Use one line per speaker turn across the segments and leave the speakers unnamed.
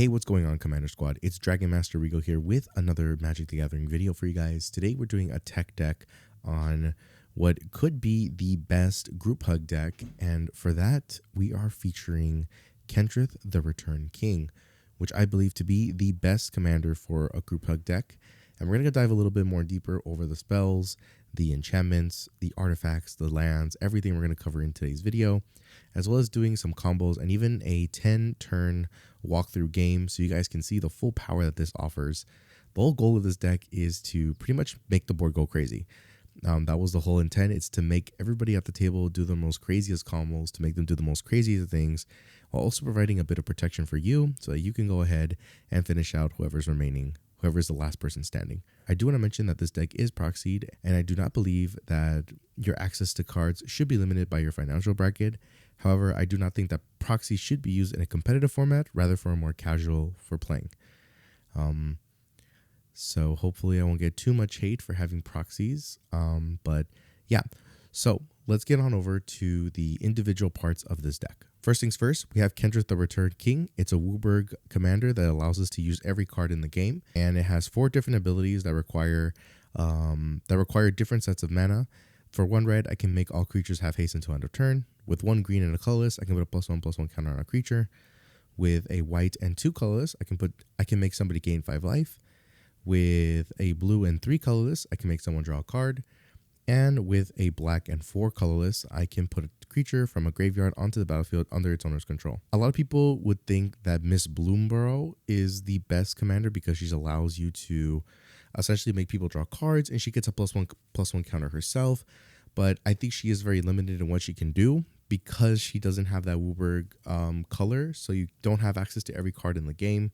Hey, what's going on, Commander Squad? It's Dragon Master Regal here with another Magic the Gathering video for you guys. Today we're doing a tech deck on what could be the best Group Hug deck, and for that we are featuring Kenrith the Return King, which I believe to be the best commander for a Group Hug deck. And we're going to dive a little bit more deeper over the spells, the enchantments, the artifacts, the lands, everything we're going to cover in today's video, as well as doing some combos and even a 10-turn walkthrough game so you guys can see the full power that this offers. The whole goal of this deck is to pretty much make the board go crazy. That was the whole intent. It's to make everybody at the table do the most craziest combos, to make them do the most craziest things, while also providing a bit of protection for you so that you can go ahead and finish out whoever's remaining, whoever is the last person standing. I do want to mention that this deck is proxied, and I do not believe that your access to cards should be limited by your financial bracket. However, I do not think that proxy should be used in a competitive format, rather for a more casual for playing. So hopefully I won't get too much hate for having proxies. But yeah, so let's get on over to the individual parts of this deck. First things first, we have Kenrith the Return King. It's a Wooburg commander that allows us to use every card in the game, and it has 4 different abilities that require different sets of mana. For 1 red, I can make all creatures have haste until end of turn. With 1 green and a colorless, I can put a +1/+1 counter on a creature. With a white and 2 colorless, I can make somebody gain 5 life. With a blue and 3 colorless, I can make someone draw a card. And with a black and 4 colorless, I can put a creature from a graveyard onto the battlefield under its owner's control. A lot of people would think that Miss Bloomborough is the best commander because she allows you to essentially make people draw cards, and she gets a +1/+1 counter herself. But I think she is very limited in what she can do because she doesn't have that Wooburg color, so you don't have access to every card in the game.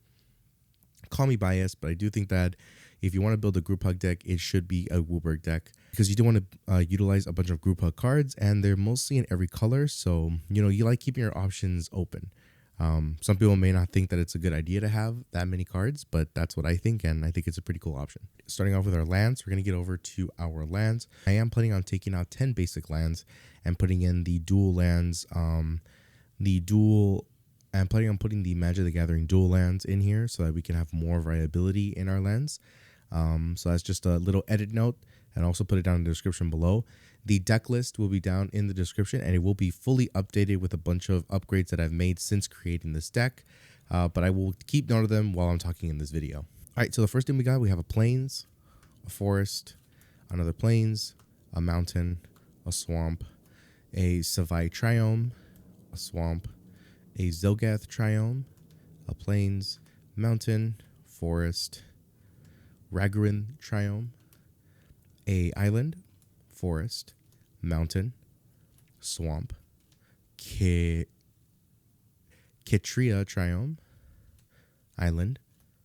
Call me biased, but I do think that if you want to build a Group Hug deck, it should be a Wooburg deck because you do want to utilize a bunch of Group Hug cards, and they're mostly in every color. So, you like keeping your options open. Some people may not think that it's a good idea to have that many cards, but that's what I think, and I think it's a pretty cool option. Starting off with our lands, we're going to get over to our lands. I am planning on taking out 10 basic lands and putting in the dual lands, I'm planning on putting the Magic the Gathering dual lands in here so that we can have more variability in our lands. So that's just a little edit note, and also put it down in the description below. The deck list will be down in the description, and it will be fully updated with a bunch of upgrades that I've made since creating this deck. But I will keep note of them while I'm talking in this video. All right, so the first thing we have a plains, a forest, another plains, a mountain, a swamp, a Savai Triome, a swamp, a Zilgath Triome, a plains, mountain, forest, Ragarin Triome, a island, forest, mountain, swamp, Ketria Triome, island,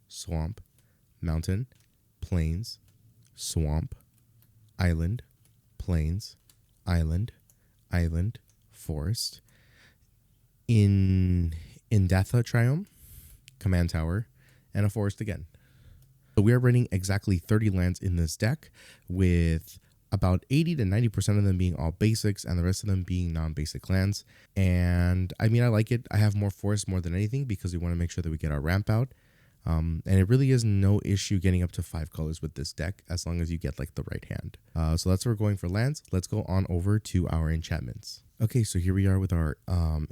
swamp, mountain, plains, swamp, island, plains, island, forest, Indatha Triome, command tower, and a forest again. So we are running exactly 30 lands in this deck, with about 80 to 90% of them being all basics and the rest of them being non-basic lands. And I mean, I like it. I have more forests more than anything because we want to make sure that we get our ramp out. And it really is no issue getting up to 5 colors with this deck as long as you get like the right hand. So that's where we're going for lands. Let's go on over to our enchantments. Okay, so here we are with our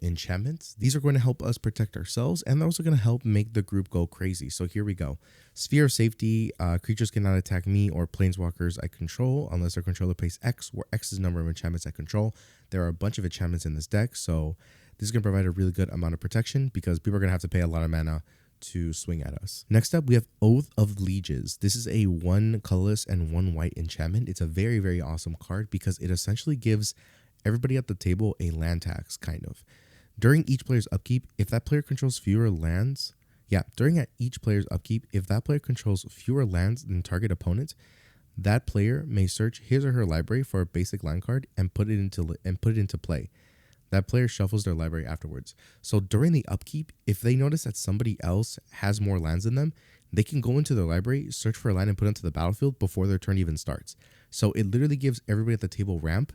enchantments. These are going to help us protect ourselves, and they're also going to help make the group go crazy. So here we go. Sphere of Safety. Creatures cannot attack me or planeswalkers I control unless their controller plays X, where X is the number of enchantments I control. There are a bunch of enchantments in this deck, so this is going to provide a really good amount of protection because people are going to have to pay a lot of mana to swing at us. Next up, we have Oath of Lieges. This is a 1 colorless and 1 white enchantment. It's a very, very awesome card because it essentially gives everybody at the table a land tax, kind of. During each player's upkeep, if that player controls fewer lands, if that player controls fewer lands than target opponent, that player may search his or her library for a basic land card and put it into play. That player shuffles their library afterwards. So during the upkeep, if they notice that somebody else has more lands than them, they can go into their library, search for a land, and put it onto the battlefield before their turn even starts. So it literally gives everybody at the table ramp,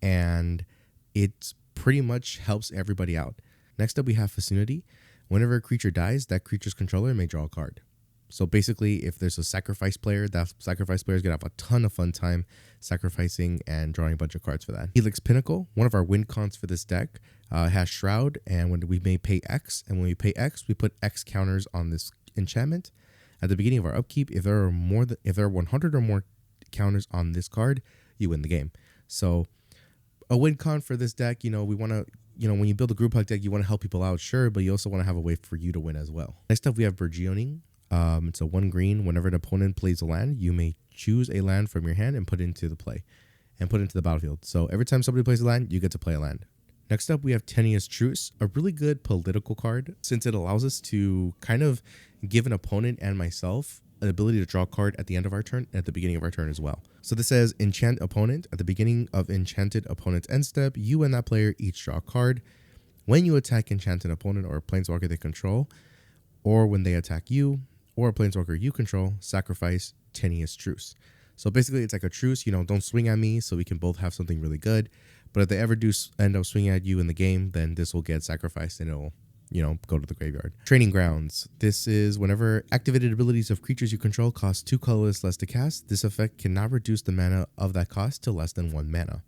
and it pretty much helps everybody out. Next up, we have Vicinity. Whenever a creature dies, that creature's controller may draw a card. So basically, if there's a sacrifice player, that sacrifice player is going to have a ton of fun time sacrificing and drawing a bunch of cards for that. Helix Pinnacle, one of our win cons for this deck, has Shroud, and when we may pay X, and when we pay X, we put X counters on this enchantment. At the beginning of our upkeep, if there are 100 or more counters on this card, you win the game. So a win con for this deck, we want to, when you build a group hug deck, you want to help people out, sure, but you also want to have a way for you to win as well. Next up, we have Burgeoning. It's a 1 green. Whenever an opponent plays a land, you may choose a land from your hand and put it into the battlefield. So every time somebody plays a land, you get to play a land. Next up, we have Tenuous Truce, a really good political card since it allows us to kind of give an opponent and myself an ability to draw a card at the end of our turn and at the beginning of our turn as well. So this says enchant opponent. At the beginning of enchanted opponent's end step, you and that player each draw a card. When you attack enchanted opponent or a planeswalker they control, or when they attack you or a planeswalker you control, sacrifice Tenuous Truce. So basically it's like a truce, don't swing at me so we can both have something really good. But if they ever do end up swinging at you in the game, then this will get sacrificed and it'll go to the graveyard. Training Grounds. This is whenever activated abilities of creatures you control cost 2 colorless less to cast, this effect cannot reduce the mana of that cost to less than 1 mana.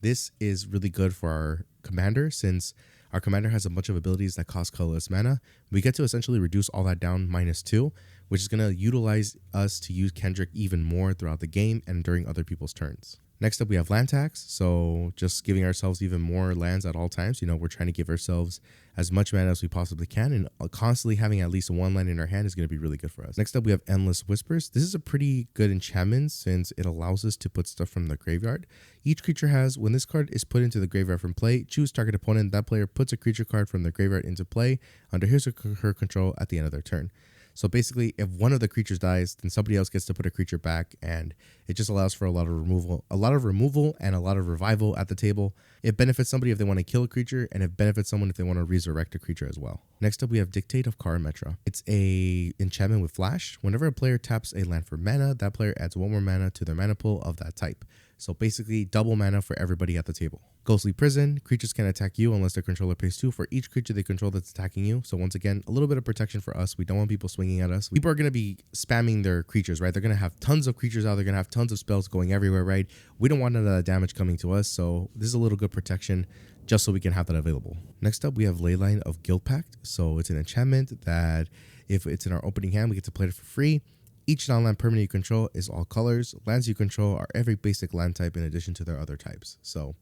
This is really good for our commander since our commander has a bunch of abilities that cost colorless mana. We get to essentially reduce all that down -2, which is going to utilize us to use Kendrick even more throughout the game and during other people's turns. Next up, we have land tax. So just giving ourselves even more lands at all times. We're trying to give ourselves as much mana as we possibly can, and constantly having at least 1 land in our hand is going to be really good for us. Next up, we have Endless Whispers. This is a pretty good enchantment since it allows us to put stuff from the graveyard. Each creature has, when this card is put into the graveyard from play, choose target opponent. That player puts a creature card from the graveyard into play under his or her control at the end of their turn. So basically, if one of the creatures dies, then somebody else gets to put a creature back, and it just allows for a lot of removal and a lot of revival at the table. It benefits somebody if they want to kill a creature, and it benefits someone if they want to resurrect a creature as well. Next up, we have Dictate of Karametra. It's a enchantment with flash. Whenever a player taps a land for mana, that player adds 1 more mana to their mana pool of that type. So basically, double mana for everybody at the table. Ghostly Prison. Creatures can attack you unless their controller pays 2 for each creature they control that's attacking you. So once again, a little bit of protection for us. We don't want people swinging at us. People are going to be spamming their creatures, right? They're going to have tons of creatures out. They're going to have tons of spells going everywhere, right? We don't want none of that damage coming to us. So this is a little good protection just so we can have that available. Next up, we have Leyline of Guildpact. So it's an enchantment that if it's in our opening hand, we get to play it for free. Each non-land permanent you control is all colors. Lands you control are every basic land type in addition to their other types. So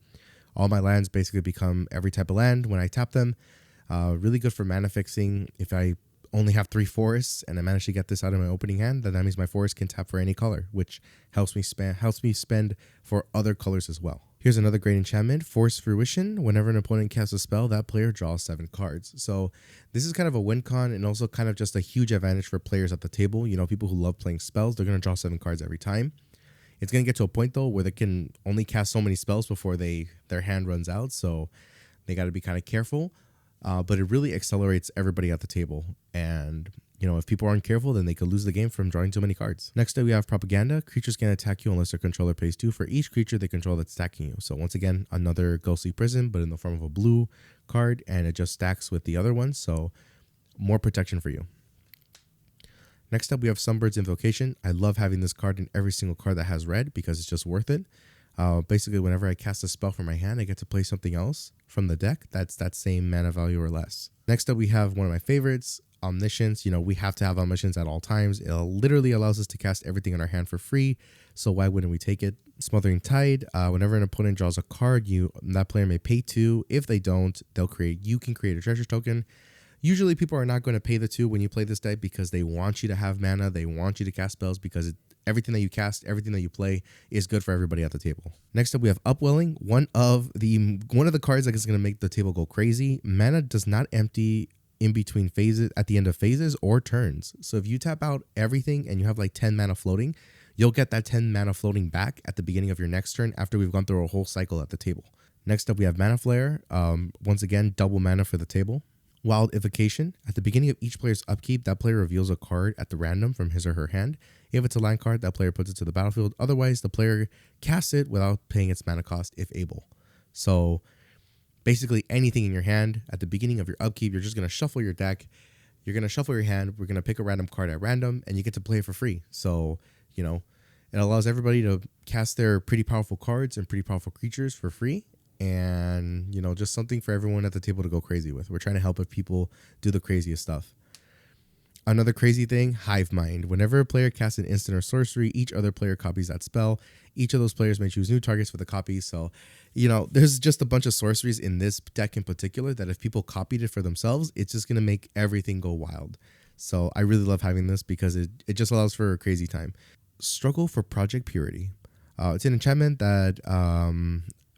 all my lands basically become every type of land when I tap them. Really good for mana fixing. If I only have 3 forests and I manage to get this out of my opening hand, then that means my forest can tap for any color, which helps me spend for other colors as well. Here's another great enchantment, Force Fruition. Whenever an opponent casts a spell, that player draws 7 cards. So this is kind of a win con and also kind of just a huge advantage for players at the table. People who love playing spells, they're going to draw 7 cards every time. It's going to get to a point though where they can only cast so many spells before their hand runs out. So they got to be kind of careful. But it really accelerates everybody at the table. And if people aren't careful, then they could lose the game from drawing too many cards. Next up, we have Propaganda. Creatures can attack you unless their controller pays 2 for each creature they control that's attacking you. So once again, another Ghostly Prison, but in the form of a blue card, and it just stacks with the other ones. So more protection for you. Next up, we have Sunbird's Invocation. I love having this card in every single card that has red because it's just worth it. Basically, whenever I cast a spell from my hand, I get to play something else from the deck that's that same mana value or less. Next up, we have one of my favorites, Omniscience. We have to have Omniscience at all times. It literally allows us to cast everything in our hand for free, so why wouldn't we take it? Smothering Tide. Whenever an opponent draws a card, that player may pay 2. If they don't, you can create a treasure token. Usually people are not going to pay the 2 when you play this deck because they want you to have mana. They want you to cast spells because everything that you cast, everything that you play is good for everybody at the table. Next up, we have Upwelling. One of the cards that is going to make the table go crazy. Mana does not empty in between phases, at the end of phases or turns. So if you tap out everything and you have like 10 mana floating, you'll get that 10 mana floating back at the beginning of your next turn after we've gone through a whole cycle at the table. Next up, we have Mana Flare. Once again, double mana for the table. Wild Evocation. At the beginning of each player's upkeep, that player reveals a card at the random from his or her hand. If it's a land card, that player puts it to the battlefield. Otherwise, the player casts it without paying its mana cost if able. So basically anything in your hand. At the beginning of your upkeep, you're just going to shuffle your deck. You're going to shuffle your hand. We're going to pick a random card at random, and you get to play it for free. So, you know, it allows everybody to cast their pretty powerful cards and pretty powerful creatures for free. And, you know, just something for everyone at the table to go crazy with. We're trying to help people do the craziest stuff. Another crazy thing, Hive Mind. Whenever a player casts an instant or sorcery, each other player copies that spell. Each of those players may choose new targets for the copy. So, you know, there's just a bunch of sorceries in this deck in particular that if people copied it for themselves, it's just going to make everything go wild. So I really love having this because it just allows for a crazy time. Struggle for Project Purity. It's an enchantment that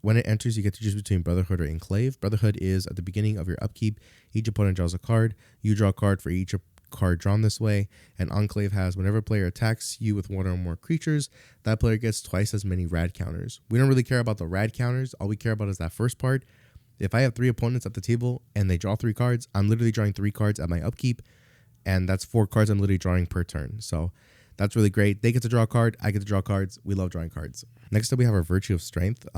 when it enters, you get to choose between Brotherhood or Enclave. Brotherhood is at the beginning of your upkeep. Each opponent draws a card. You draw a card for each card drawn this way. And Enclave has whenever a player attacks you with one or more creatures, that player gets twice as many rad counters. We don't really care about the rad counters. All we care about is that first part. If I have 3 opponents at the table and they draw 3 cards, I'm literally drawing 3 cards at my upkeep. And that's 4 cards I'm literally drawing per turn. So that's really great. They get to draw a card. I get to draw cards. We love drawing cards. Next up, we have our Virtue of Strength.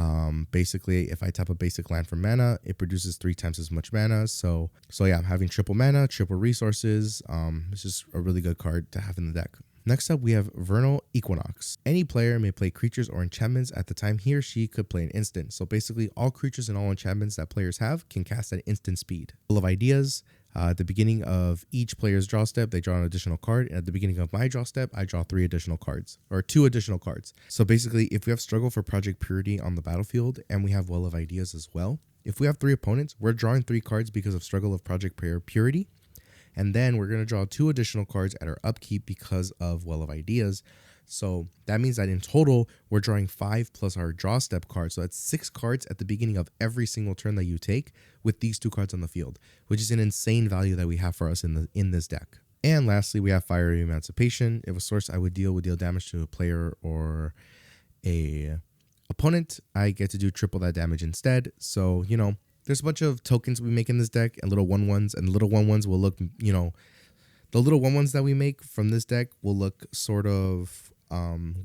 Basically, if I tap a basic land for mana, it produces 3 times as much mana. So yeah, having triple mana, triple resources. It's just a really good card to have in the deck. Next up, we have Vernal Equinox. Any player may play creatures or enchantments at the time he or she could play an instant. So basically, all creatures and all enchantments that players have can cast at instant speed. Full of ideas. At the beginning of each player's draw step, they draw an additional card. And at the beginning of my draw step, I draw 3 additional cards, or 2 additional cards. So basically, if we have Struggle for Project Purity on the battlefield, and we have Well of Ideas as well, if we have 3 opponents, we're drawing 3 cards because of Struggle of Project Purity. And then we're going to draw 2 additional cards at our upkeep because of Well of Ideas. So that means that in total, we're drawing 5 plus our draw step card. So that's 6 cards at the beginning of every single turn that you take with these 2 cards on the field, which is an insane value that we have for us in this deck. And lastly, we have Fiery Emancipation. If a source I would deal damage to a player or a opponent, I get to do triple that damage instead. So, you know, there's a bunch of tokens we make in this deck and little 1/1s, and little 1/1s will look, you know, the little 1/1s that we make from this deck will look sort of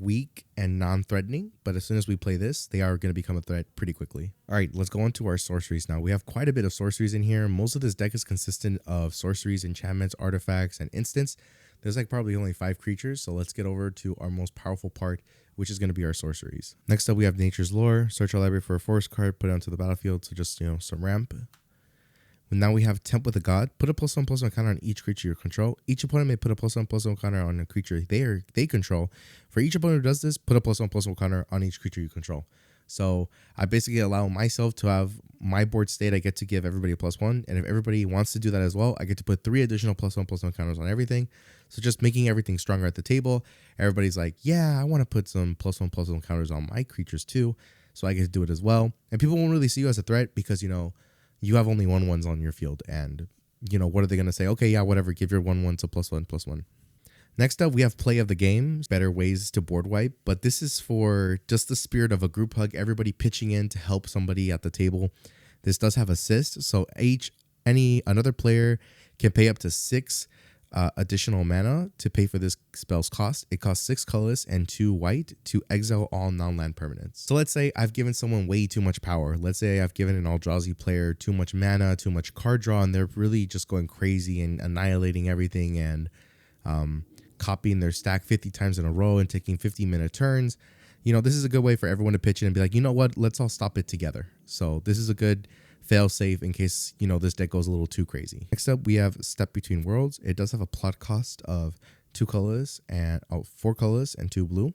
weak and non-threatening, but as soon as we play this, they are going to become a threat pretty quickly. All right, let's go on to our sorceries now. We have quite a bit of sorceries in here. Most of this deck is consistent of sorceries, enchantments, artifacts, and instants. There's like probably only 5 creatures, so let's get over to our most powerful part, which is going to be our sorceries. Next up, we have Nature's Lore. Search our library for a forest card, put it onto the battlefield, so just, you know, some ramp. Now we have Tempt with a God. Put a +1/+1 counter on each creature you control. Each opponent may put a +1/+1 counter on a creature they control. For each opponent who does this, put a +1/+1 counter on each creature you control. So I basically allow myself to have my board state. I get to give everybody a +1. And if everybody wants to do that as well, I get to put 3 additional +1/+1 counters on everything. So just making everything stronger at the table. Everybody's like, yeah, I want to put some +1/+1 counters on my creatures too. So I get to do it as well. And people won't really see you as a threat because, you know, you have only 1/1s on your field, and, you know, what are they going to say? Okay, yeah, whatever, give your 1/1 to +1/+1. Next up, we have Play of the Game, better ways to board wipe, but this is for just the spirit of a group hug, everybody pitching in to help somebody at the table. This does have assist, so another player can pay up to 6 additional mana to pay for this spell's cost. It costs 6 colorless and 2 white to exile all non-land permanents. So let's say I've given someone way too much power. Let's say I've given an Eldrazi player too much mana, too much card draw, and they're really just going crazy and annihilating everything and copying their stack 50 times in a row and taking 50-minute turns. You know, this is a good way for everyone to pitch in and be like, you know what, let's all stop it together. So this is a good fail safe in case, you know, this deck goes a little too crazy. Next up, we have Step Between Worlds. It does have a plot cost of 4 colorless and 2 blue.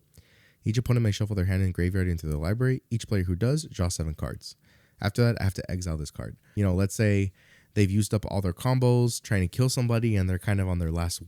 Each opponent may shuffle their hand and graveyard into their library. Each player who does, draw 7 cards. After that, I have to exile this card. You know, let's say they've used up all their combos trying to kill somebody and they're kind of on their last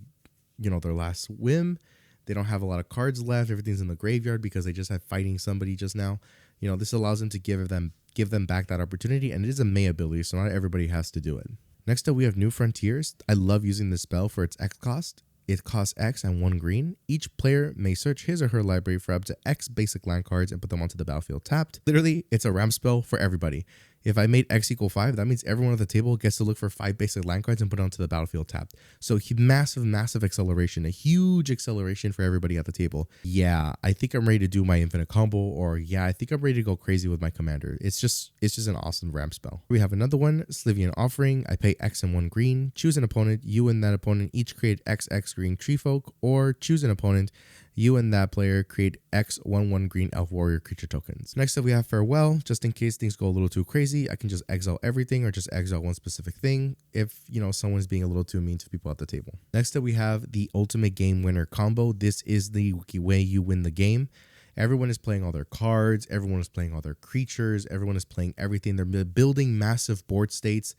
whim. They don't have a lot of cards left. Everything's in the graveyard because they just had fighting somebody just now. You know, this allows them to give them back that opportunity, and it is a May ability, so not everybody has to do it. Next up, we have New Frontiers. I love using this spell for its X cost. It costs X and 1 green. Each player may search his or her library for up to X basic land cards and put them onto the battlefield tapped. Literally, it's a ramp spell for everybody. If I made X equal 5, that means everyone at the table gets to look for 5 basic land cards and put it onto the battlefield tapped. So massive acceleration, a huge acceleration for everybody at the table. Yeah, I think I'm ready to do my infinite combo, or yeah, I think I'm ready to go crazy with my commander. It's just an awesome ramp spell. We have another one, Slivian Offering. I pay X and 1 green, choose an opponent, you and that opponent each create XX green tree folk, or choose an opponent, you and that player create X 1/1 green elf warrior creature tokens. Next up we have Farewell. Just in case things go a little too crazy, I can just exile everything or just exile one specific thing if, you know, someone's being a little too mean to people at the table. Next up we have the ultimate game winner combo. This is the way you win the game. Everyone is playing all their cards, everyone is playing all their creatures, everyone is playing everything. They're building massive board states.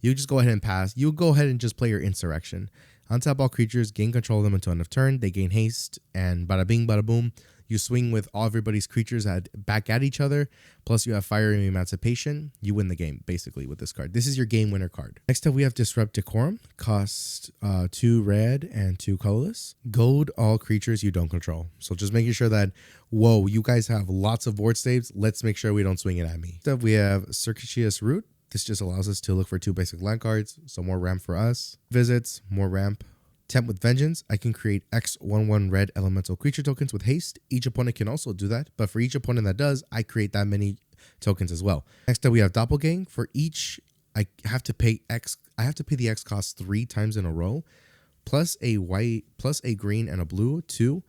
You just go ahead and pass. You go ahead and just play your Insurrection. Untap all creatures, gain control of them until end of turn. They gain haste, and bada bing, bada boom. You swing with all everybody's creatures back at each other. Plus, you have Fiery Emancipation. You win the game, basically, with this card. This is your game winner card. Next up, we have Disrupt Decorum. Cost 2 red and 2 colorless. Goad all creatures you don't control. So just making sure that, whoa, you guys have lots of board staves. Let's make sure we don't swing it at me. Next up, we have Circuitous Route. This just allows us to look for 2 basic land cards, so more ramp for us. Visits, more ramp. Tempt with Vengeance, I can create X 1/1 red elemental creature tokens with haste. Each opponent can also do that, but for each opponent that does, I create that many tokens as well. Next up, we have Doppelgang. For each, I have to pay X. I have to pay the X cost 3 times in a row, plus a white, plus a green and a blue, 2.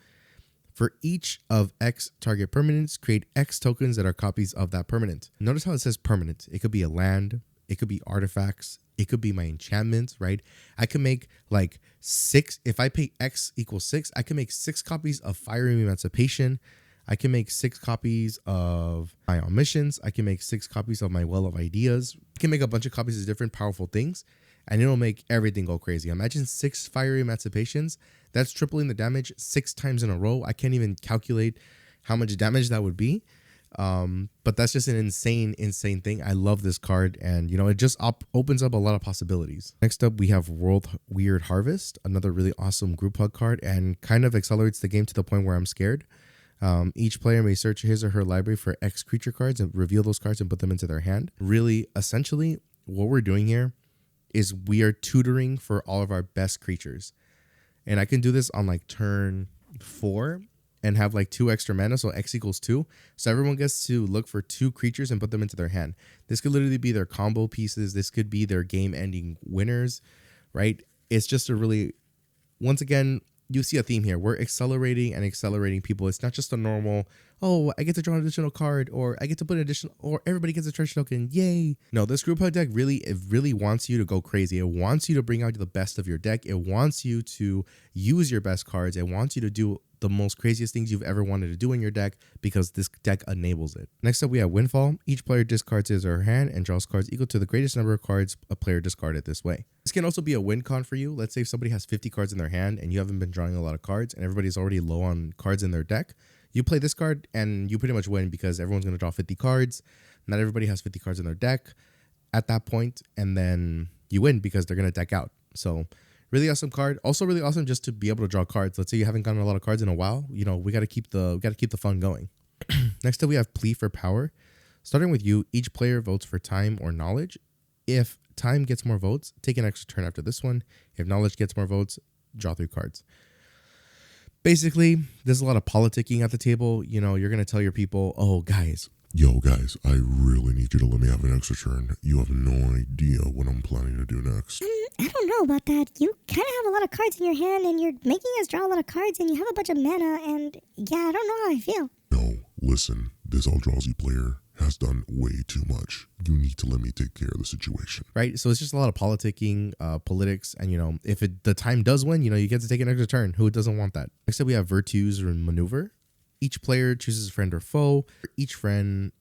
For each of X target permanents, create X tokens that are copies of that permanent. Notice how it says permanent. It could be a land, it could be artifacts, it could be my enchantments, right? I can make like 6. If I pay X equals 6, I can make 6 copies of Fiery Emancipation. I can make 6 copies of my Omniscience. I can make 6 copies of my Well of Ideas. I can make a bunch of copies of different powerful things, and it'll make everything go crazy. Imagine 6 Fiery Emancipations. That's tripling the damage 6 times in a row. I can't even calculate how much damage that would be. But that's just an insane thing. I love this card, and you know, it just opens up a lot of possibilities. Next up, we have World Weird Harvest, another really awesome group hug card, and kind of accelerates the game to the point where I'm scared. Each player may search his or her library for X creature cards and reveal those cards and put them into their hand. Really, essentially, what we're doing here is we are tutoring for all of our best creatures. And I can do this on like turn 4 and have like 2 extra mana, so X equals 2. So everyone gets to look for 2 creatures and put them into their hand. This could literally be their combo pieces. This could be their game-ending winners, right? It's just a really, once again, you see a theme here. We're accelerating people. It's not just a normal, oh, I get to draw an additional card, or I get to put an additional, or everybody gets a treasure token. Yay. No, this group hug deck really wants you to go crazy. It wants you to bring out the best of your deck. It wants you to use your best cards. It wants you to do the most craziest things you've ever wanted to do in your deck, because this deck enables it. Next up, we have Windfall. Each player discards his or her hand and draws cards equal to the greatest number of cards a player discarded this way. This can also be a win con for you. Let's say if somebody has 50 cards in their hand and you haven't been drawing a lot of cards and everybody's already low on cards in their deck. You play this card and you pretty much win, because everyone's going to draw 50 cards. Not everybody has 50 cards in their deck at that point, and then you win because they're going to deck out. So really awesome card. Also really awesome just to be able to draw cards. Let's say you haven't gotten a lot of cards in a while. You know, we got to keep the fun going. Next up, we have Plea for Power. Starting with you, each player votes for time or knowledge. If time gets more votes, take an extra turn after this one. If knowledge gets more votes, draw 3 cards. Basically, there's a lot of politicking at the table. You know, you're going to tell your people, oh, guys, I really need you to let me have an extra turn. You have no idea what I'm planning to do next.
I don't know about that. You kind of have a lot of cards in your hand, and you're making us draw a lot of cards, and you have a bunch of mana, and yeah, I don't know how I feel.
No, listen, this Eldrazi player has done way too much. You need to let me take care of the situation.
Right? So it's just a lot of politicking, politics, and, you know, if the time does win, you know, you get to take an extra turn. Who doesn't want that? Next up, we have Virtues or Maneuver. Each player chooses a friend or foe. Each friend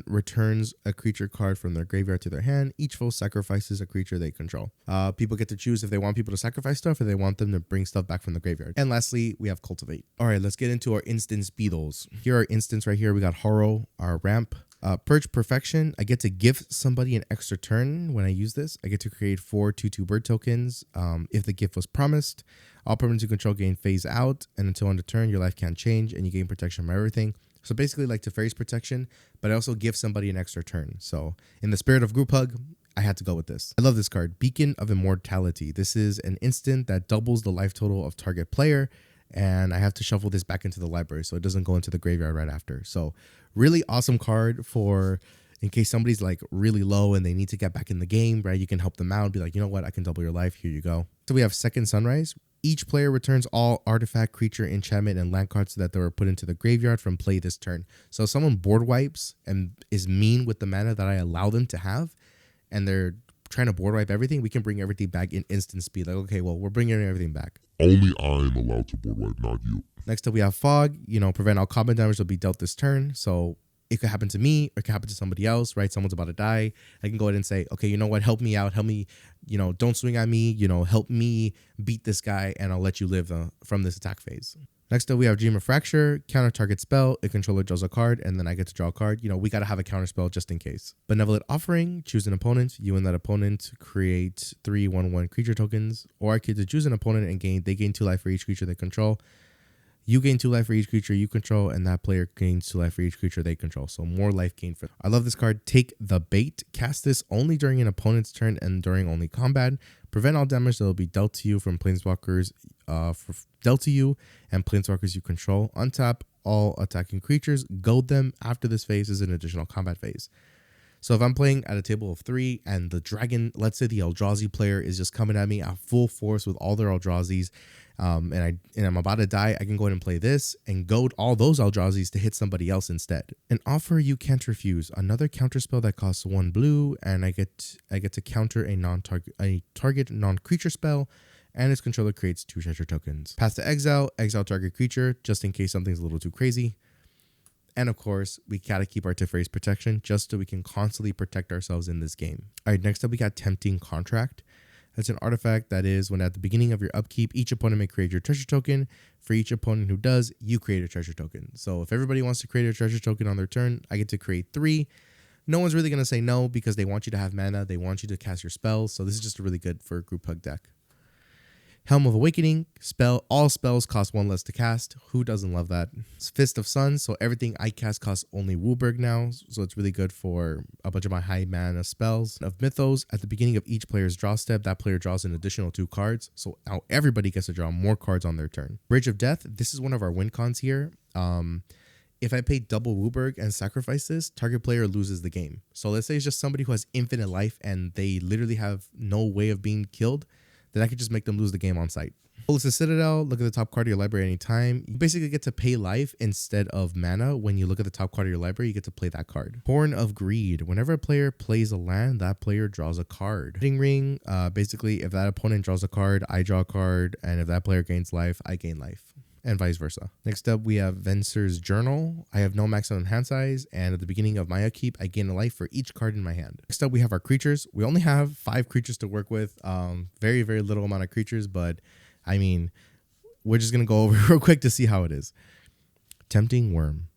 returns a creature card from their graveyard to their hand. Each foe sacrifices a creature they control. People get to choose if they want people to sacrifice stuff or they want them to bring stuff back from the graveyard. And lastly, we have Cultivate. All right, let's get into our instance beetles. Here are instants right here. We got Horror, our ramp. Purge Perfection, I get to give somebody an extra turn when I use this. I get to create 4 2/2 bird tokens. If the gift was promised, all permanents you control gain phase out, and until end of turn, your life can't change, and you gain protection from everything. So basically like Teferi's protection, but I also give somebody an extra turn. So in the spirit of group hug, I had to go with this. I love this card, Beacon of Immortality. This is an instant that doubles the life total of target player, and I have to shuffle this back into the library so it doesn't go into the graveyard right after. So really awesome card for in case somebody's like really low and they need to get back in the game, right? You can help them out, be like, you know what, I can double your life, here you go. So we have Second Sunrise. Each player returns all artifact, creature, enchantment, and land cards that they were put into the graveyard from play this turn. So if someone board wipes and is mean with the mana that I allow them to have, and they're trying to board wipe everything, we can bring everything back in instant speed. Like, okay, well, we're bringing everything back.
Only I'm allowed to board wipe, not you.
Next up, we have Fog. Prevent all combat damage will be dealt this turn. So it could happen to me, or it could happen to somebody else, right? Someone's about to die. I can go ahead and say, okay, you know what? Help me out. Help me, don't swing at me. Help me beat this guy, and I'll let you live from this attack phase. Next up, we have Dream of Fracture. Counter target spell. A controller draws a card, and then I get to draw a card. We got to have a counter spell just in case. Benevolent Offering. Choose an opponent. You and that opponent create 3 1/1 creature tokens. Or I could choose an opponent and they gain 2 life for each creature they control. You gain 2 life for each creature you control, and that player gains 2 life for each creature they control. So more life gain for. I love this card. Take the Bait. Cast this only during an opponent's turn and during only combat. Prevent all damage that will be dealt to you from planeswalkers, dealt to you and planeswalkers you control. Untap all attacking creatures. Goad them after this phase is an additional combat phase. So if I'm playing at a table of 3 and the dragon, let's say the Eldrazi player is just coming at me at full force with all their Eldrazi's, and I'm about to die, I can go ahead and play this and goad all those Eldrazi's to hit somebody else instead. An Offer You Can't Refuse, another counter spell that costs 1 blue, and I get to counter a target non-creature spell, and its controller creates 2 treasure tokens. Path to Exile, exile target creature, just in case something's a little too crazy. And of course, we gotta keep our Teferi's protection just so we can constantly protect ourselves in this game. All right, next up we got Tempting Contract. That's an artifact that is when at the beginning of your upkeep, each opponent may create your treasure token. For each opponent who does, you create a treasure token. So if everybody wants to create a treasure token on their turn, I get to create 3. No one's really gonna say no because they want you to have mana, they want you to cast your spells. So this is just really good for a group hug deck. Helm of Awakening, all spells cost 1 less to cast. Who doesn't love that? It's Fist of Sun, so everything I cast costs only Wooburg now, so it's really good for a bunch of my high mana spells. Of Mythos, at the beginning of each player's draw step, that player draws an additional 2 cards, so now everybody gets to draw more cards on their turn. Bridge of Death, this is one of our win cons here. If I pay double Wooburg and sacrifice this, target player loses the game. So let's say it's just somebody who has infinite life and they literally have no way of being killed, then I could just make them lose the game on sight. Well, it's a Citadel. Look at the top card of your library anytime. You basically get to pay life instead of mana. When you look at the top card of your library, you get to play that card. Horn of Greed. Whenever a player plays a land, that player draws a card. Hitting Ring. Basically, if that opponent draws a card, I draw a card. And if that player gains life, I gain life. And vice versa. Next up, we have Venser's Journal. I have no maximum hand size, and at the beginning of my upkeep, I gain a life for each card in my hand. Next up, we have our creatures. We only have 5 creatures to work with. Very, very little amount of creatures, but I mean, we're just gonna go over real quick to see how it is. Tempting Worm.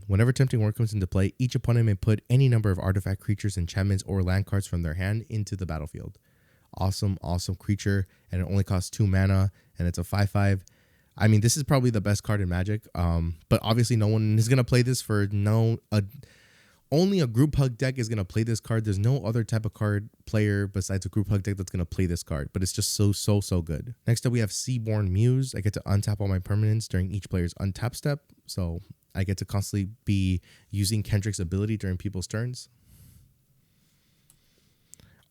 Whenever Tempting Worm comes into play, each opponent may put any number of artifact, creatures, enchantments, or land cards from their hand into the battlefield. Awesome, awesome creature, and it only costs 2 mana, and it's a 5/5. I mean, this is probably the best card in Magic, but obviously no one is going to play this for only a group hug deck is going to play this card. There's no other type of card player besides a group hug deck that's going to play this card, but it's just so good. Next up, we have Seaborn Muse. I get to untap all my permanents during each player's untap step, so I get to constantly be using Kendrick's ability during people's turns.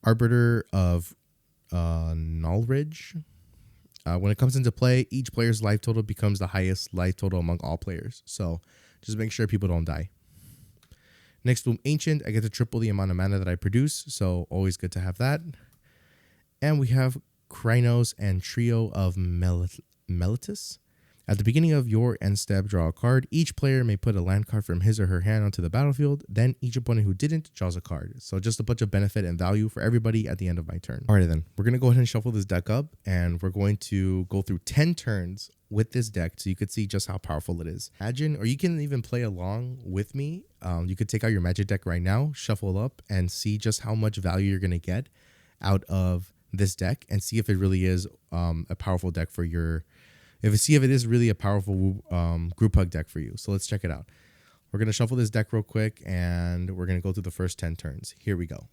Arbiter of Nullridge. When it comes into play, each player's life total becomes the highest life total among all players. So just make sure people don't die. Next, Boom Ancient. I get to triple the amount of mana that I produce. So always good to have that. And we have Krynos and Trio of Melitus. At the beginning of your end step, draw a card. Each player may put a land card from his or her hand onto the battlefield. Then each opponent who didn't draws a card. So just a bunch of benefit and value for everybody at the end of my turn. Alright then, we're going to go ahead and shuffle this deck up. And we're going to go through 10 turns with this deck so you could see just how powerful it is. Imagine, or you can even play along with me. You could take out your Magic deck right now, shuffle up, and see just how much value you're going to get out of this deck. And see if it really is a powerful deck for your see if it is really a powerful group hug deck for you. So let's check it out. We're going to shuffle this deck real quick, and we're going to go through the first 10 turns. Here we go.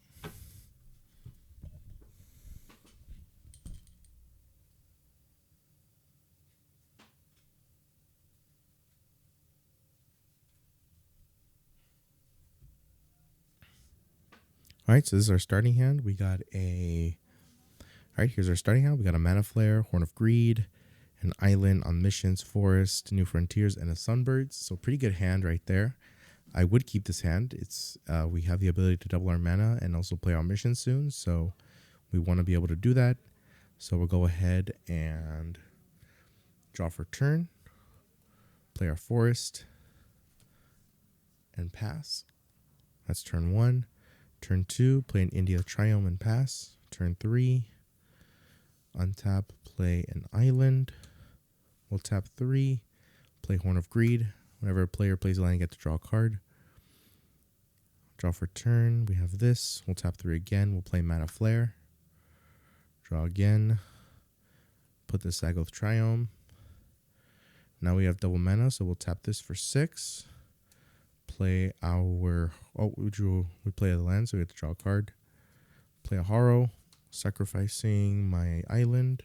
All right, so this is our starting hand. We got a... All right, here's our starting hand. We got a Mana Flare, Horn of Greed, an Island, Omniscience, Forest, New Frontiers, and a Sunbirds. So pretty good hand right there. I would keep this hand. It's we have the ability to double our mana and also play our mission soon, so we want to be able to do that. So we'll go ahead and draw for turn, play our Forest, and pass. That's turn 1. Turn 2, play an India Triumph and pass. Turn 3, untap, play an Island. We'll tap 3, play Horn of Greed. Whenever a player plays a land, you get to draw a card. Draw for turn. We have this. We'll tap 3 again. We'll play Mana Flare. Draw again. Put the Sagoth Triumph. Now we have double mana, so we'll tap this for 6. Play our... Oh, we play the land, so we have to draw a card. Play a Harrow, sacrificing my Island.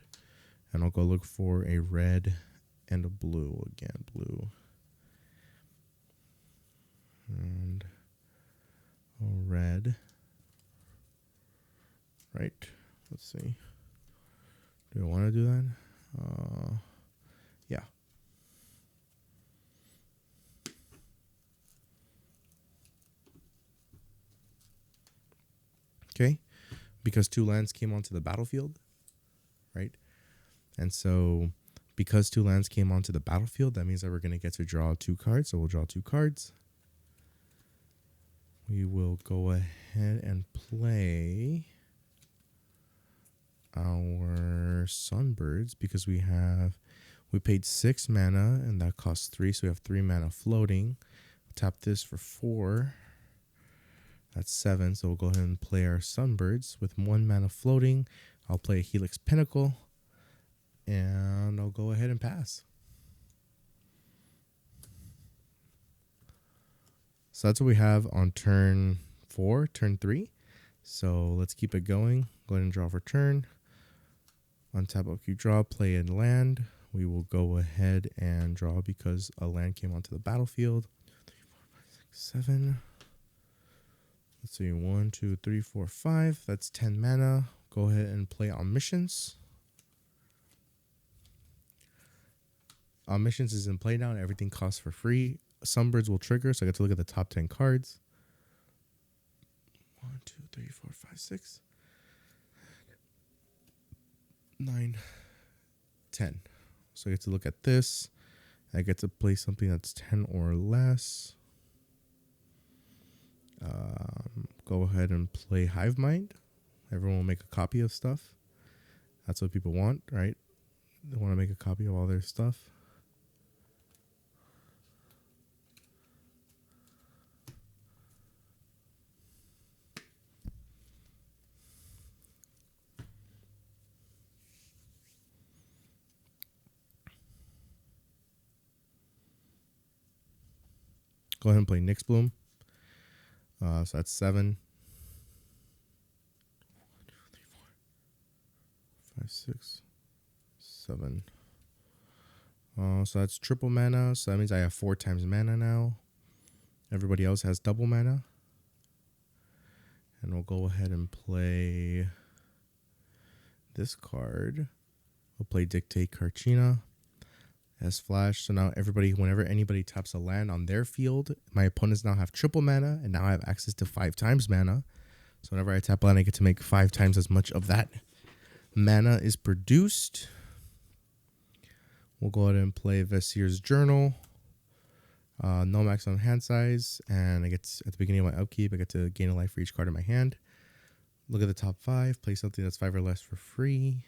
And I'll go look for a red and a blue. Again, blue. And a red. Right. Let's see. Do I want to do that? Yeah. Okay. Because 2 lands came onto the battlefield. Right. And so because 2 lands came onto the battlefield, that means that we're going to get to draw 2 cards. So we'll draw 2 cards. We will go ahead and play our Sunbirds because we paid 6 mana and that costs 3, so we have 3 mana floating. Tap this for 4. That's 7, so we'll go ahead and play our Sunbirds with 1 mana floating. I'll play a Helix Pinnacle, and I'll go ahead and pass. So that's what we have on turn 4, turn 3. So let's keep it going. Go ahead and draw for turn. Untap up, keep draw, play a land. We will go ahead and draw because a land came onto the battlefield. 3, 4, 5, 6, 7. Let's see, 1, 2, 3, 4, 5. That's 10 mana. Go ahead and play Omniscience. Omniscience is in play now and everything costs for free. Sunbirds will trigger, so I get to look at the top 10 cards. 1, 2, 3, 4, 5, 6, 9, 10. So I get to look at this. I get to play something that's 10 or less. Go ahead and play Hive Mind. Everyone will make a copy of stuff. That's what people want, right? They want to make a copy of all their stuff. Go ahead and play Nyx Bloom. So that's 7. 1, 2, 3, 4, 5, 6, 7. So that's triple mana. So that means I have 4 times mana now. Everybody else has double mana. And we'll go ahead and play this card. We'll play Dictate Karchina as flash. So now everybody, whenever anybody taps a land on their field, my opponents now have triple mana, and now I have access to 5 times mana. So whenever I tap land, I get to make 5 times as much of that mana is produced. We'll go ahead and play Vesir's Journal. No maximum hand size, and I get at the beginning of my upkeep, I get to gain a life for each card in my hand. Look at the top 5, play something that's 5 or less for free.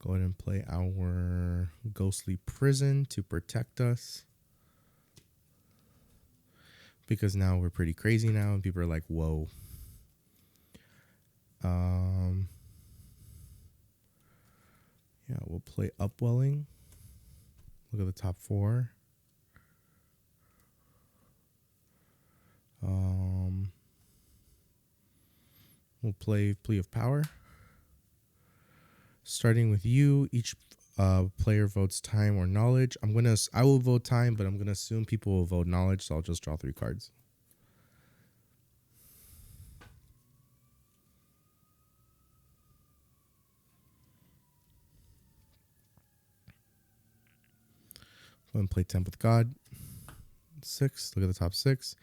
Go ahead and play our Ghostly Prison to protect us. Because now we're pretty crazy now, and people are like, whoa. Yeah, we'll play Upwelling. Look at the top 4. We'll play Plea of Power. Starting with you, each player votes time or knowledge. I will vote time, but I'm gonna assume people will vote knowledge, so I'll just draw 3 cards. I'm gonna play Temp with God. 6. Look at the top 6.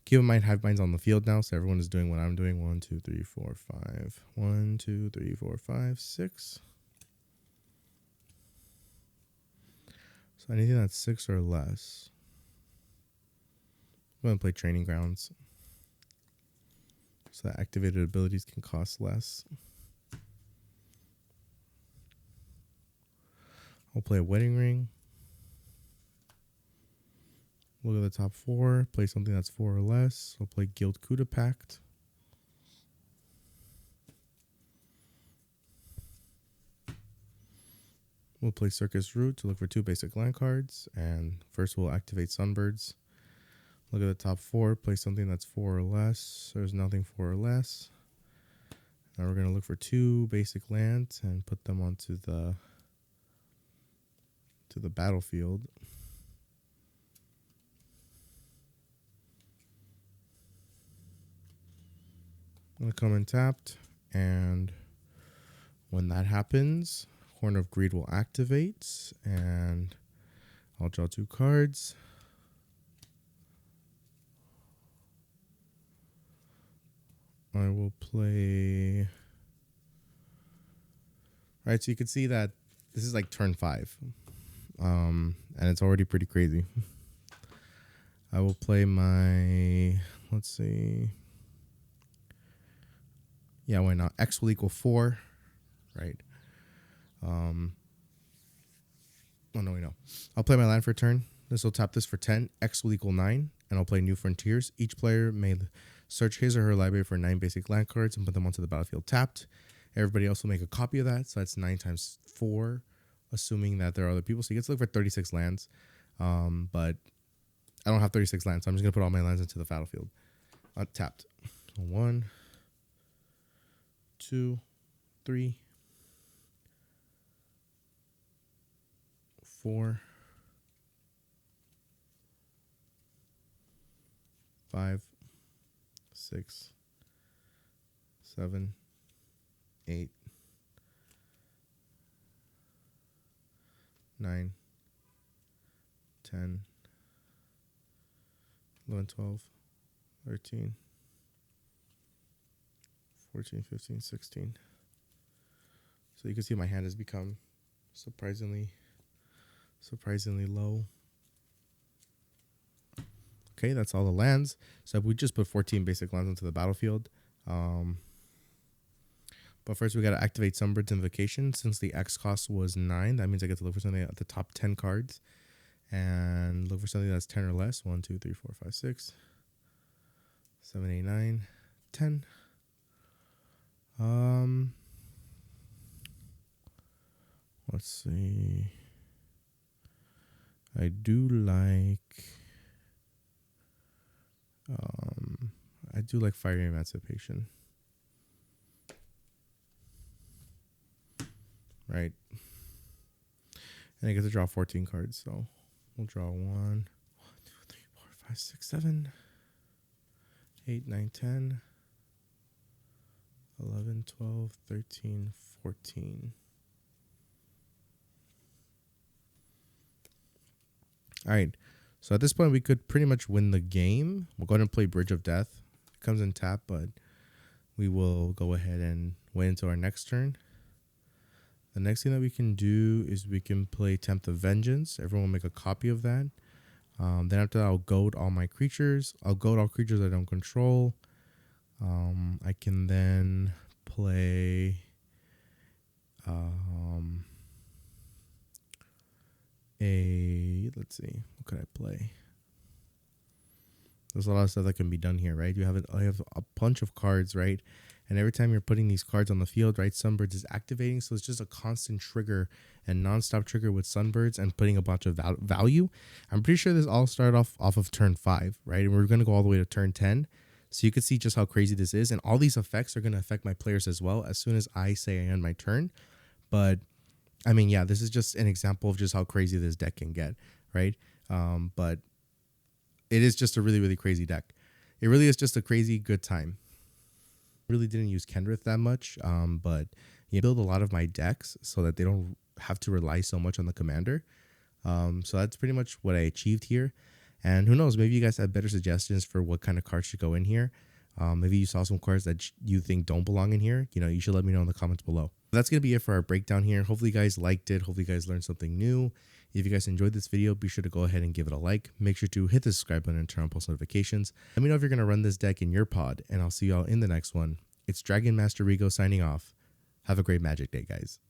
Keep in mind, hive minds on the field now, so everyone is doing what I'm doing. 1, 2, 3, 4, 5. 1, 2, 3, 4, 5, 6. So anything that's 6 or less. I'm going to play Training Grounds. So that activated abilities can cost less. I'll play a Wedding Ring. Look at the top 4. Play something that's 4 or less. I'll play Guild Kuda Pact. We'll play Circus Route to look for 2 basic land cards. And first we'll activate Sunbirds. Look at the top 4. Play something that's 4 or less. There's nothing 4 or less. Now we're going to look for 2 basic lands and put them onto the battlefield. I'm going to come in tapped, and when that happens, Horn of Greed will activate, and I'll draw 2 cards. I will play... Alright, so you can see that this is like turn 5. And it's already pretty crazy. I will play my... Let's see... Yeah, why not? X will equal 4, right? Oh, no, wait, no. I'll play my land for a turn. This will tap this for 10. X will equal 9, and I'll play New Frontiers. Each player may search his or her library for 9 basic land cards and put them onto the battlefield tapped. Everybody else will make a copy of that, so that's 9 times 4, assuming that there are other people. So you get to look for 36 lands, but I don't have 36 lands, so I'm just going to put all my lands into the battlefield. Tapped. 1, 2, 3, 4, 5, 6, 7, 8, 9, 10, 11, 12, 13, 14, 15, 16. So you can see my hand has become surprisingly low. Okay, that's all the lands. So we just put 14 basic lands into the battlefield. But first we got to activate Sunbird's Invocation. Since the X cost was 9, that means I get to look for something at the top 10 cards. And look for something that's 10 or less. 1, 2, 3, 4, 5, 6, 7, 8, 9, 10. Let's see. I do like Fire Emancipation. Right. And I get to draw 14 cards, so we'll draw 1, 2, 3, 4, 5, 6, 7, 8, 9, 10, 11, 12, 13, 14. All right. So at this point, we could pretty much win the game. We'll go ahead and play Bridge of Death. It comes in tap, but we will go ahead and wait until our next turn. The next thing that we can do is we can play Tempt of Vengeance. Everyone will make a copy of that. Then after that, I'll goad all my creatures. I'll goad all creatures I don't control. I can then play let's see, what could I play? There's a lot of stuff that can be done here, right? You have a bunch of cards, right? And every time you're putting these cards on the field, right, Sunbirds is activating. So it's just a constant trigger and nonstop trigger with Sunbirds and putting a bunch of value. I'm pretty sure this all started off of turn 5, right? And we're going to go all the way to turn 10. So you can see just how crazy this is. And all these effects are going to affect my players as well as soon as I say I end my turn. But, I mean, yeah, this is just an example of just how crazy this deck can get, right? But it is just a really, really crazy deck. It really is just a crazy good time. Really didn't use Kenrith that much, but you build a lot of my decks so that they don't have to rely so much on the commander. So that's pretty much what I achieved here. And who knows, maybe you guys have better suggestions for what kind of cards should go in here. Maybe you saw some cards that you think don't belong in here. You know, you should let me know in the comments below. That's going to be it for our breakdown here. Hopefully you guys liked it. Hopefully you guys learned something new. If you guys enjoyed this video, be sure to go ahead and give it a like. Make sure to hit the subscribe button and turn on post notifications. Let me know if you're going to run this deck in your pod, and I'll see y'all in the next one. It's Dragon Master Rigo signing off. Have a great Magic day, guys.